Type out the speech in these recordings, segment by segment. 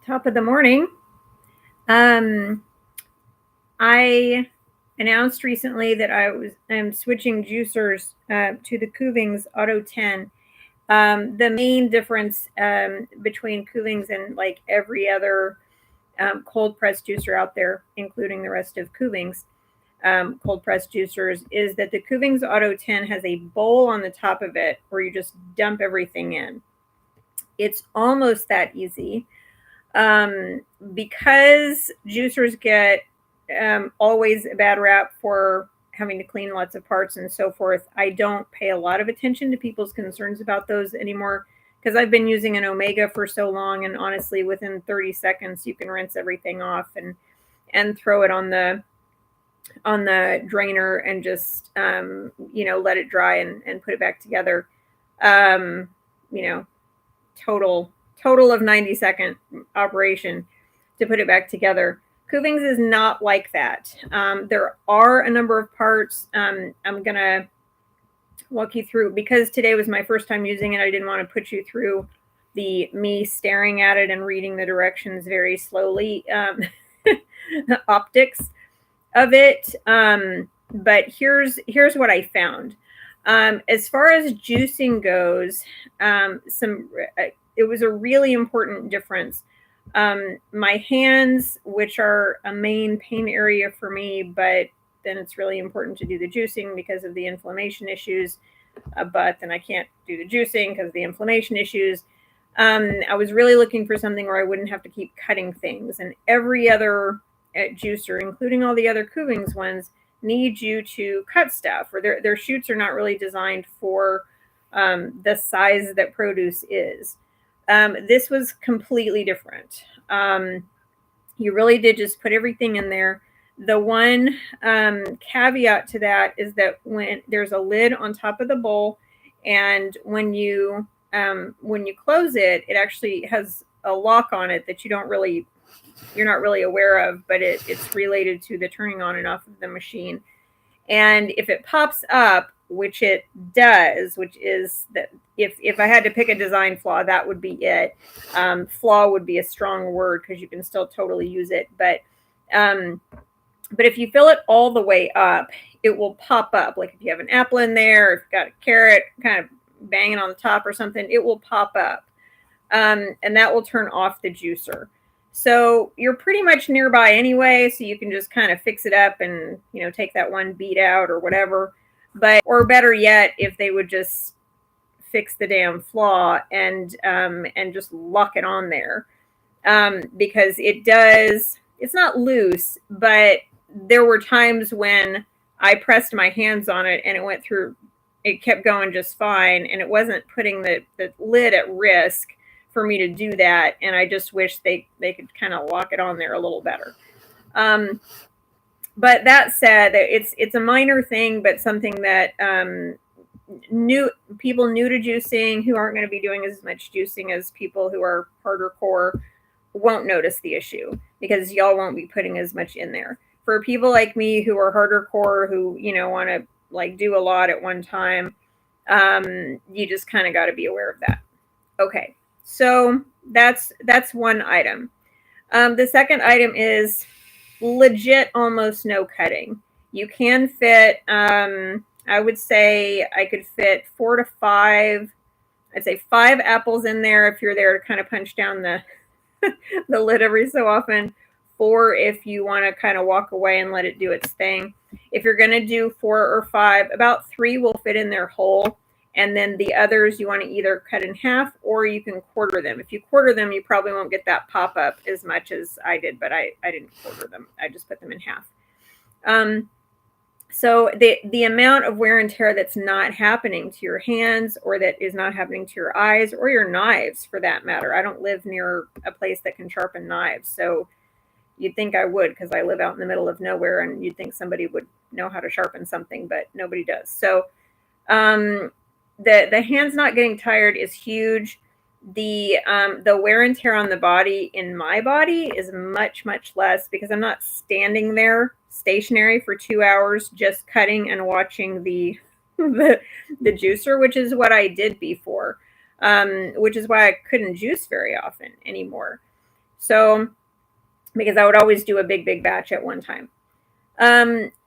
Top of the morning. Um, I announced recently that I'm switching juicers to the Kuvings AUTO10. The main difference between Kuvings and like every other cold press juicer out there, including the rest of Kuvings cold press juicers, is that the Kuvings AUTO10 has a bowl on the top of it where you just dump everything in. It's almost that easy. Um, because juicers get always a bad rap for having to clean lots of parts and so forth, I don't pay a lot of attention to people's concerns about those anymore because I've been using an Omega for so long, and honestly, within 30 seconds, you can rinse everything off and throw it on the drainer and just let it dry and put it back together. Um, you know, total of 90-second operation to put it back together. Kuvings is not like that. There are a number of parts. I'm gonna walk you through because today was my first time using it. I didn't want to put you through the me staring at it and reading the directions very slowly optics of it. But here's what I found. As far as juicing goes, it was a really important difference. My hands, which are a main pain area for me, but then it's really important to do the juicing because of the inflammation issues. But then I can't do the juicing because of the inflammation issues. I was really looking for something where I wouldn't have to keep cutting things, and every other juicer, including all the other Kuvings ones, need you to cut stuff, or their chutes are not really designed for the size that produce is. This was completely different. You really did just put everything in there. The one caveat to that is that when there's a lid on top of the bowl, and when you close it, it actually has a lock on it that you're not really aware of, but it's related to the turning on and off of the machine. And if it pops up, which it does, which is that if I had to pick a design flaw, that would be it. Flaw would be a strong word because you can still totally use it. But if you fill it all the way up, it will pop up. Like if you have an apple in there, if you've got a carrot kind of banging on the top or something, it will pop up. And that will turn off the juicer. So you're pretty much nearby anyway, so you can just kind of fix it up and, take that one bead out or whatever. Or better yet, if they would just fix the damn flaw and just lock it on there. Because it's not loose, but there were times when I pressed my hands on it and it kept going just fine, and it wasn't putting the lid at risk for me to do that, and I just wish they could kind of lock it on there a little better. But that said, it's a minor thing, but something that people new to juicing who aren't going to be doing as much juicing as people who are harder core won't notice the issue because y'all won't be putting as much in there. For people like me who are harder core, who want to like do a lot at one time, you just kind of got to be aware of that. Okay. So that's one item. The second item is legit almost no cutting. You can fit, I would say I could fit 4 to 5, I'd say 5 apples in there if you're there to kind of punch down the the lid every so often. 4 if you want to kind of walk away and let it do its thing. If you're going to do 4 or 5, about 3 will fit in there whole. And then the others you want to either cut in half or you can quarter them. If you quarter them, you probably won't get that pop up as much as I did, but I didn't quarter them. I just put them in half. So the amount of wear and tear that's not happening to your hands, or that is not happening to your eyes or your knives for that matter. I don't live near a place that can sharpen knives. So you'd think I would, because I live out in the middle of nowhere, and you'd think somebody would know how to sharpen something, but nobody does. So the hands not getting tired is huge. The wear and tear on the body, in my body, is much less because I'm not standing there stationary for 2 hours just cutting and watching the juicer, which is what I did before, which is why I couldn't juice very often anymore. So, because I would always do a big batch at one time.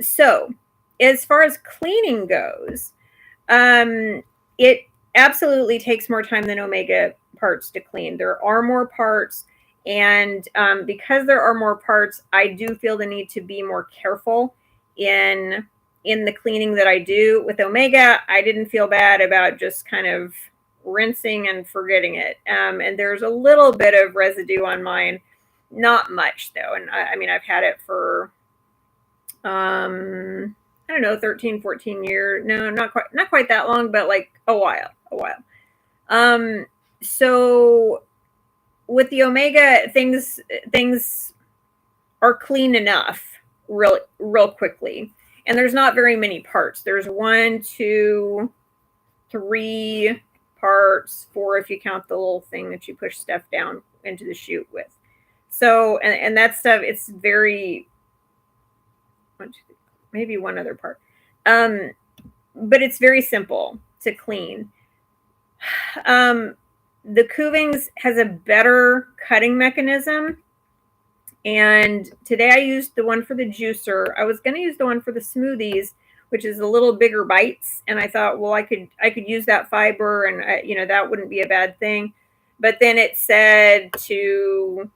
So as far as cleaning goes, it absolutely takes more time than Omega parts to clean. There are more parts, and because there are more parts, I do feel the need to be more careful in the cleaning that I do. With Omega, I didn't feel bad about just kind of rinsing and forgetting it. And there's a little bit of residue on mine, not much though. And I mean, I've had it for I don't know, 13, 14 years. No, not quite that long, but like a while. So with the Omega, things are clean enough real quickly. And there's not very many parts. There's 1, 2, 3 parts, 4 if you count the little thing that you push stuff down into the chute with. So, and that stuff, it's very, maybe one other part. But it's very simple to clean. The Kuvings has a better cutting mechanism. And today I used the one for the juicer. I was going to use the one for the smoothies, which is a little bigger bites. And I thought, well, I could use that fiber, and you know, that wouldn't be a bad thing. But then it said to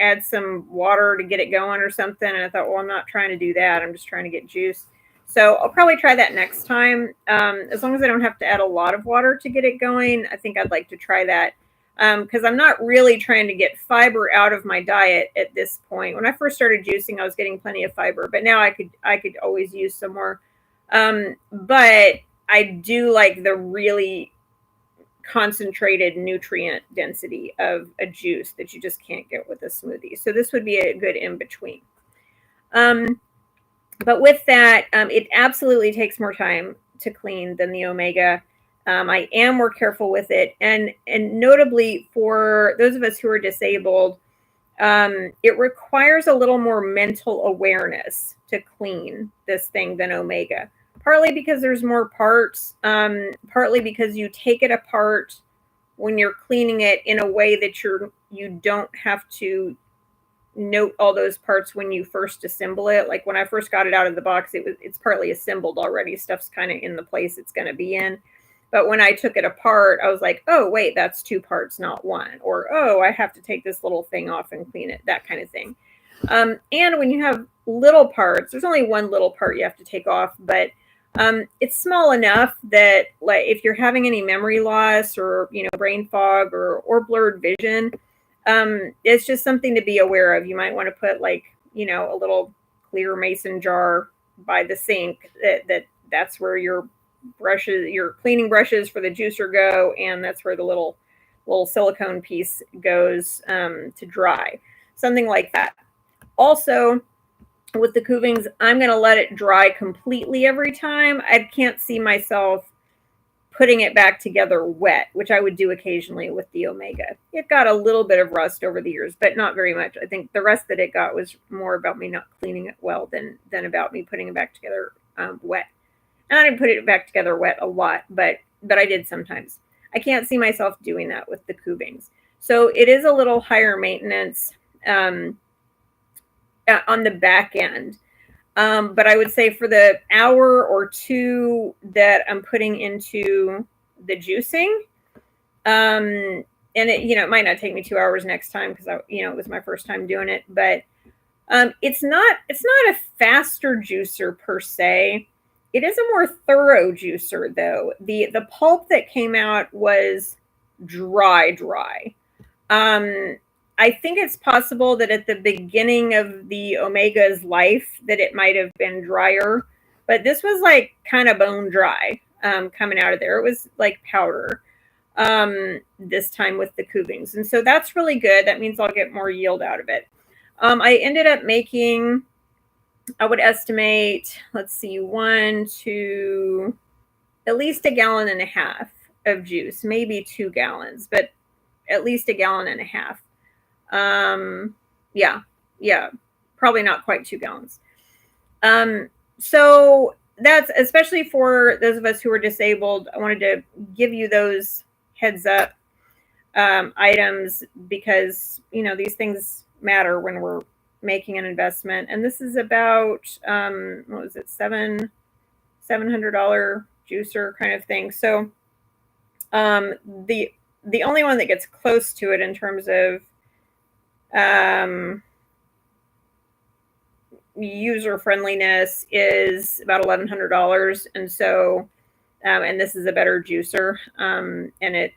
add some water to get it going or something. And I thought, well, I'm not trying to do that. I'm just trying to get juice. So I'll probably try that next time. As long as I don't have to add a lot of water to get it going, I think I'd like to try that. Because I'm not really trying to get fiber out of my diet at this point. When I first started juicing, I was getting plenty of fiber, but now I could always use some more. But I do like the really concentrated nutrient density of a juice that you just can't get with a smoothie. So this would be a good in between. But with that, it absolutely takes more time to clean than the Omega. I am more careful with it, and notably for those of us who are disabled, it requires a little more mental awareness to clean this thing than Omega. Partly because there's more parts, partly because you take it apart when you're cleaning it in a way that you don't have to note all those parts when you first assemble it. Like when I first got it out of the box, it's partly assembled already. Stuff's kind of in the place it's going to be in. But when I took it apart, I was like, oh, wait, that's 2 parts, not 1. Or, oh, I have to take this little thing off and clean it, that kind of thing. And when you have little parts, there's only one little part you have to take off, but it's small enough that, like, if you're having any memory loss or, you know, brain fog or blurred vision, it's just something to be aware of. You might want to put, like, you know, a little clear mason jar by the sink that's where your brushes, your cleaning brushes for the juicer go, and that's where the little silicone piece goes to dry. Something like that. Also, with the Kuvings, I'm going to let it dry completely every time. I can't see myself putting it back together wet, which I would do occasionally with the Omega. It got a little bit of rust over the years, but not very much. I think the rust that it got was more about me not cleaning it well than about me putting it back together wet. And I didn't put it back together wet a lot, but I did sometimes. I can't see myself doing that with the Kuvings. So it is a little higher maintenance on the back end. But I would say for the hour or 2 that I'm putting into the juicing, and it, you know, it might not take me 2 hours next time because it was my first time doing it, but it's not a faster juicer per se. It is a more thorough juicer though. The pulp that came out was dry. I think it's possible that at the beginning of the Omega's life that it might have been drier, but this was like kind of bone dry coming out of there. It was like powder this time with the Kuvings. And so that's really good. That means I'll get more yield out of it. I ended up making, I would estimate, let's see, 1, 2, at least 1.5 gallons of juice, maybe 2 gallons, but at least 1.5 gallons. Yeah, probably not quite 2 gallons. So that's, especially for those of us who are disabled, I wanted to give you those heads up. items because, you know, these things matter when we're making an investment. And this is about, what was it, $700 juicer kind of thing. So um, the the only one that gets close to it in terms of um, user friendliness is about $1,100, and so and this is a better juicer, and it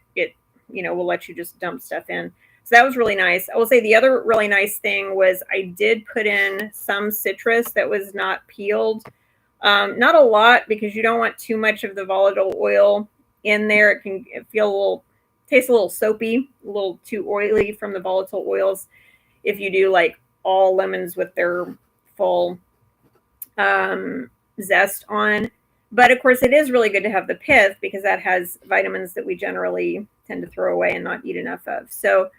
you know will let you just dump stuff in. So that was really nice. I will say the other really nice thing was I did put in some citrus that was not peeled. Not a lot because you don't want too much of the volatile oil in there. It can feel a little, taste a little soapy, a little too oily from the volatile oils. If you do like all lemons with their full zest on. But of course, it is really good to have the pith because that has vitamins that we generally tend to throw away and not eat enough of. So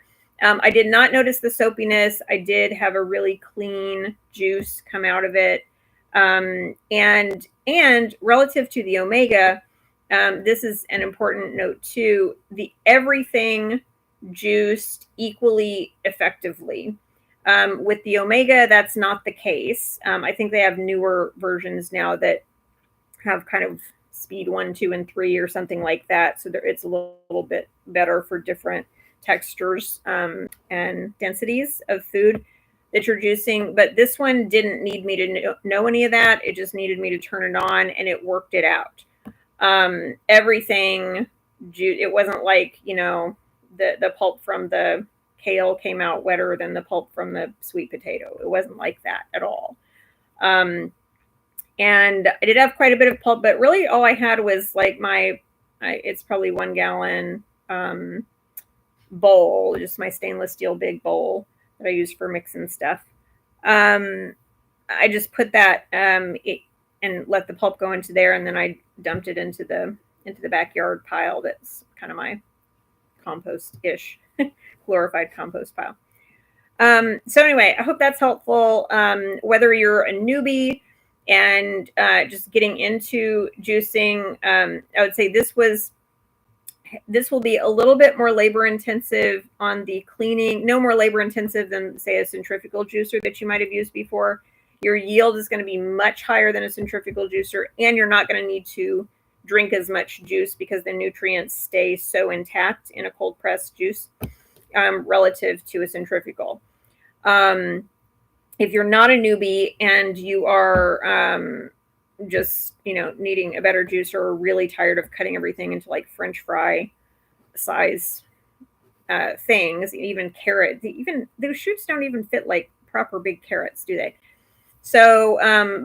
I did not notice the soapiness. I did have a really clean juice come out of it. And relative to the omega, this is an important note too. The everything juiced equally effectively. With the omega, that's not the case. I think they have newer versions now that have kind of speed 1, 2, and 3 or something like that. So it's a little bit better for different textures and densities of food that you're juicing. But this one didn't need me to know any of that. It just needed me to turn it on, and it worked it out. Everything, it wasn't like, you know, the pulp from the kale came out wetter than the pulp from the sweet potato. It wasn't like that at all. And I did have quite a bit of pulp, but really all I had was like it's probably 1 gallon bowl, just my stainless steel big bowl that I use for mixing stuff. I just put that and let the pulp go into there, and then I dumped it into the backyard pile. That's kind of my compost-ish, glorified compost pile. So anyway, I hope that's helpful. Whether you're a newbie and just getting into juicing, I would say this will be a little bit more labor intensive on the cleaning, no more labor intensive than, say, a centrifugal juicer that you might have used before. Your yield is going to be much higher than a centrifugal juicer, and you're not going to need to drink as much juice because the nutrients stay so intact in a cold pressed juice relative to a centrifugal. If you're not a newbie and you are just, you know, needing a better juicer or really tired of cutting everything into like French fry size things, even carrot, even those chutes don't even fit like proper big carrots, do they? So,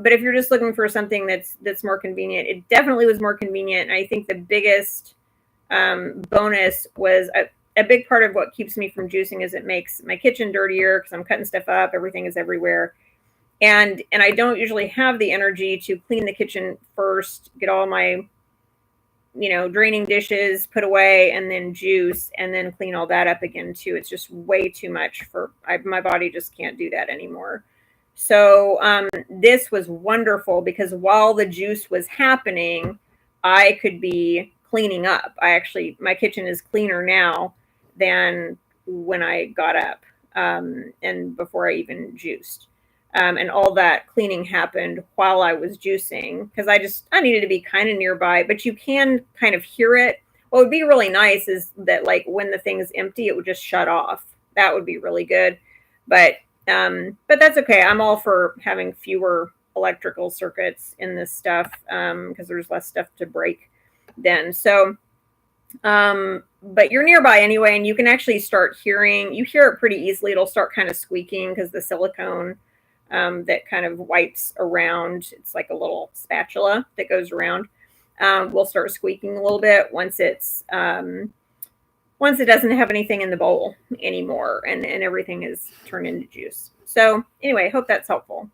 but if you're just looking for something that's more convenient, it definitely was more convenient. And I think the biggest bonus was a big part of what keeps me from juicing is it makes my kitchen dirtier because I'm cutting stuff up. Everything is everywhere. And I don't usually have the energy to clean the kitchen first, get all my, you know, draining dishes put away, and then juice, and then clean all that up again too. It's just way too much my body just can't do that anymore. So this was wonderful because while the juice was happening, I could be cleaning up. My kitchen is cleaner now than when I got up and before I even juiced. And all that cleaning happened while I was juicing because I needed to be kind of nearby, but you can kind of hear it. What would be really nice is that like when the thing is empty, it would just shut off. That would be really good. But that's okay. I'm all for having fewer electrical circuits in this stuff because there's less stuff to break then. So, but you're nearby anyway, and you can actually start hearing. You hear it pretty easily. It'll start kind of squeaking because the silicone that kind of wipes around. It's like a little spatula that goes around. Will start squeaking a little bit once it doesn't have anything in the bowl anymore and everything is turned into juice. So anyway, hope that's helpful.